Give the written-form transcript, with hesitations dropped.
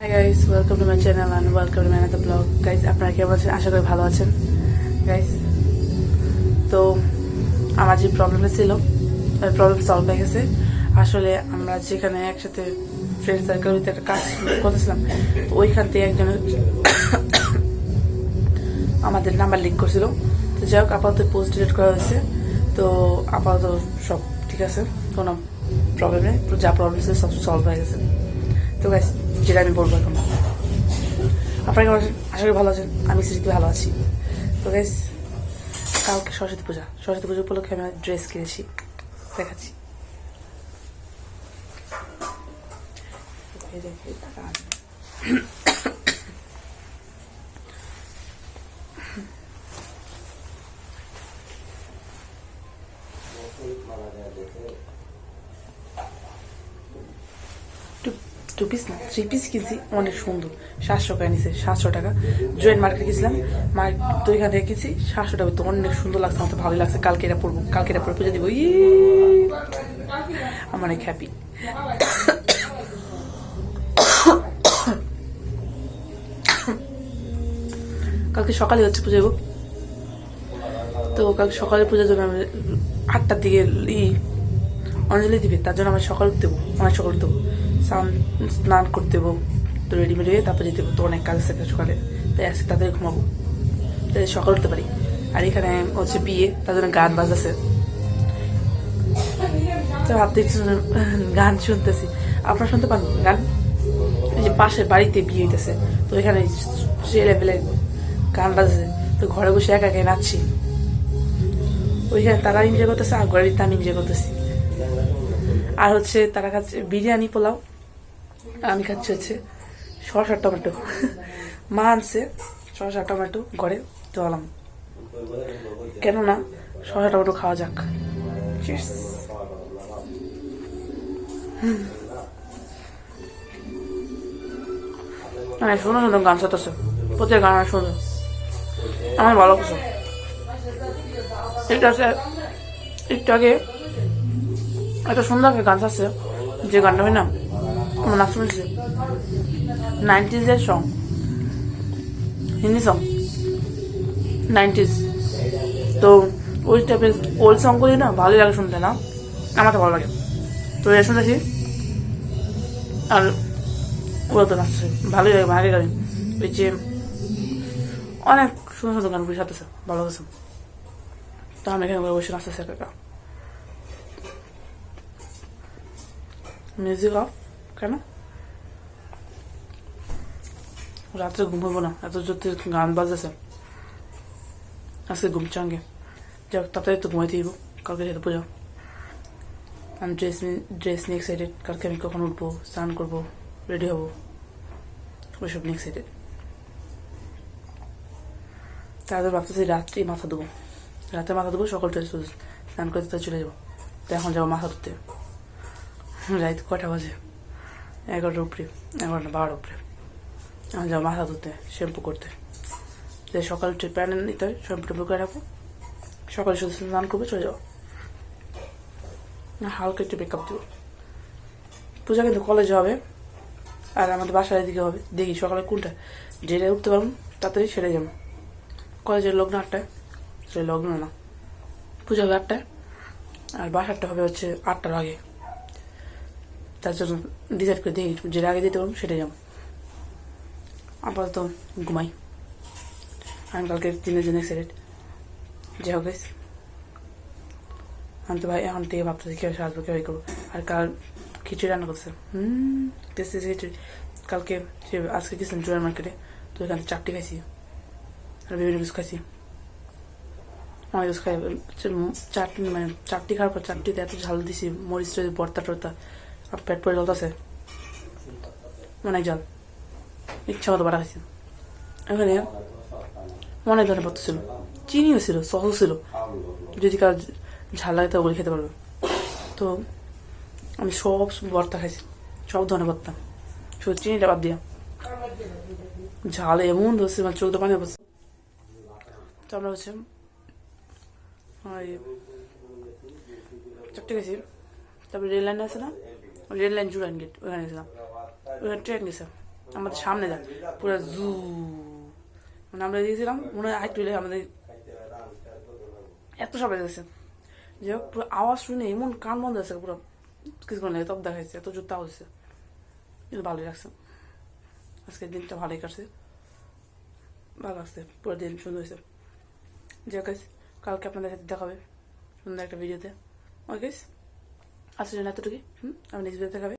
Hi guys, welcome to my channel and welcome to my another vlog. Guys, আপনারা কেমন আছেন? আশা করি ভালো আছেন। Guys, তো আমার যে প্রবলেমটা ছিল, প্রবলেম সলভ হয়ে গেছে। আসলে আমরা যেখানে একসাথে ফ্রেন্ড সার্কেল ভিতরে একটা কাজ করতেছিলাম, তো ওইখান থেকে একজন আমাদের নাম্বার লিঙ্ক করছিল। তো যাই হোক, আপাতত পোস্ট ডিলিট করা হয়েছে। তো আপাতত সব ঠিক আছে, কোনো প্রবলেম নেই। যা প্রবলেম ছিল সব সলভ হয়ে গেছে। তো গাইস, যেটা আমি বলবো এখন, আপনারা কেমন আছেন? আশা করি ভালো আছেন। আমি স্মৃতি ভালো আছি। তো গাইস, কালকে সরস্বতী পূজা উপলক্ষে আমি ড্রেস কিনেছি, দেখাচ্ছি। টু পিস না, 3 পিস কিনছি, অনেক সুন্দর। 700 টাকা নিছে, 700 টাকা। জয়েন্ট মার্কেট গেছিলাম, তো এখান থেকে কিনছি 700 টাকা। তো অনেক সুন্দর লাগছে, আমার তো ভালোই লাগছে। কালকে এটা পরবো, পুজো দিব। আমার অনেক হ্যাপি। কালকে সকালে হচ্ছে পুজো দেবো। তো কালকে সকালে পূজার জন্য আমি 8টার দিকে অঞ্জলি দিবে, তার জন্য আমি সকাল উঠতে দেবো, অনেক সকাল উঠতে দেবো। স্নান করতে দেবো, তো রেডিমেড হয়ে তারপর যেতে দেবো। তো অনেক কাজ আছে সকালে, তাই আজকে তাড়াতাড়ি ঘুমাবো, তাই সকাল উঠতে পারি। আর এখানে হচ্ছে বিয়ে, তার জন্য গান বাজাচ্ছে। তো ভাবতে গান শুনতেছি, আপনারা শুনতে পান গান? এই যে পাশের বাড়িতে বিয়ে হইতেছে, তো এখানে ছেলে পেলে গান বাজছে। তো ঘরে বসে একা একা নাচছি। ওইখানে তারা এনজয় করতেছে, আর ঘরে আমি এনজয় করতেছি। আর হচ্ছে তারা খাচ্ছে বিরিয়ানি পোলাও, আমি খাচ্ছি হচ্ছে শসা টমেটো। মা আনছে শসা টমেটো ঘরে, তো আলাম কেননা শসা টমেটো খাওয়া যাক। সুন্দর সুন্দর গান চাইতেছে, প্রত্যেক গান সুন্দর, আমার ভালো লাগছে। এটা আছে একটু আগে একটা সুন্দর একটা গান আছে, যে গানটা হয় না, আমার নাচ শুনেছি, 90s song, Hindi song, 90s। তো ওই টাইপের ওল্ড সংগুলি না ভালোই লাগে শুনতে, না আমার তো ভালো লাগে। তো এটা শুনেছি, আর ওরা তো নাচছে, ভালোই লাগে, ভালোই লাগে। ওই যে অনেক সুন্দর সুন্দর গানগুলি সাথে ভালো লাগছে। তো আমি এখানে বসে নাচতেছি একা। মিউজিক অফ কেন? রাত্রে ঘুমাবো না, এত জোর গান বাজতেছে, আজকে ঘুম চাঙ্গে। যাক, তাড়াতাড়ি তো ঘুমাইতে দিব, কালকে যেতে পূজা। আমি ড্রেস নিয়ে এক্সাইটেড। কালকে আমি কখন উঠবো, স্নান করবো, রেডি হবো, ওইসব নিয়ে এক্সাইটেড। তাদের ভাবতেছি রাত্রে মাথা ধোবো, সকাল স্নান করতে চলে যাবো। তো এখন যাবো মাথা ধুতে। রাত কটা বাজে? 11টার উপরে, 11টা 12টার উপরে। এখন যাবো মাথা ধুতে, শ্যাম্পু করতে। যে সকালে উঠে প্যান্ট নিতে হয়, শ্যাম্পু করে রাখবো, সকালে শুধু স্নান করবো, চলে যাবো। হালকা একটু মেকআপ দেবো। পূজা কিন্তু কলেজে হবে, আর আমাদের বাসার দিকে হবে। দেখি সকালে কোনটা যেটা উঠতে পারবো তাড়াতাড়ি সেরে যাবো। কলেজের লগ্ন 8টায়, সেই লগ্ন না, পূজা হবে 8টায়, আর বাসারটা হবে হচ্ছে 8টার আগে। তার জন্য ডিসাইড করে দেখি যেটা আগে দিতে পারবো সেটাই যাবো। আপাতত ঘুমাই, আমি কালকে দিনের জন্য এক্সাইটেড। যাই হোক গাইস, আমি তো ভাই এখন থেকে ভাবতেছি কীভাবে সাজবো, কীভাবে করবো। আর কাল খিচুড়ি রান্না করছে, টেস্টি খিচুড়ি। কালকে আজকে গেছিলাম জোয়ার মার্কেটে, তো এখানে চারটি খাইছি, আর বিভিন্ন কিছু খাইছি, অনেক কিছু খাই। চাটনি মানে চারটি খাওয়ার পর চারটিতে এত ঝাল দিছি, মরিচ ভর্তা টর্তা, আর পেট পরে জ্বলতেছে, অনেক ঝাল। ইচ্ছা মতো বাটা খাইছি। এখানে অনেক ধরনের ভর্তা ছিল, চিনিও ছিল, সসও ছিল। যদি কার ঝাল লাগে তা ওগুলি খেতে পারবে। তো আমি সব ভর্তা খাইছি, সব ধরনের ভর্তা, শুধু চিনিটা বাদ দিয়া। ঝাল এমন ধরছে, মানে চোখ তো পানি বসছে। তো আমরা হচ্ছে চারটে গেছি, তারপরে রেল লাইন আছে না, রেল লাইন জুরাইন গেট, ওখানে গেছিলাম। ওখানে ট্রেন গেছে, আমাদের সামনে যায় পুরো জু, মানে আমরা দিয়েছিলাম মনে হয় আরেকটু হলে আমাদের এত সবাই গেছে। যাই হোক পুরো আওয়াজ শুনে এমন কান বন্ধ আছে পুরো কিছুক্ষণ লাগে তব দেখাচ্ছে, এত জোর তাও হচ্ছে, কিন্তু ভালোই লাগছে। আজকের দিনটা ভালোই কাটছে, ভালো লাগছে, পুরো দিন সুন্দর হয়েছে। যাই হোক কালকে আপনাদের সাথে দেখাবে সুন্দর একটা ভিডিওতে। ওকে আজকের জন্য এতটুকুই, আমি নেক্সট ভিডিও দেখাবে।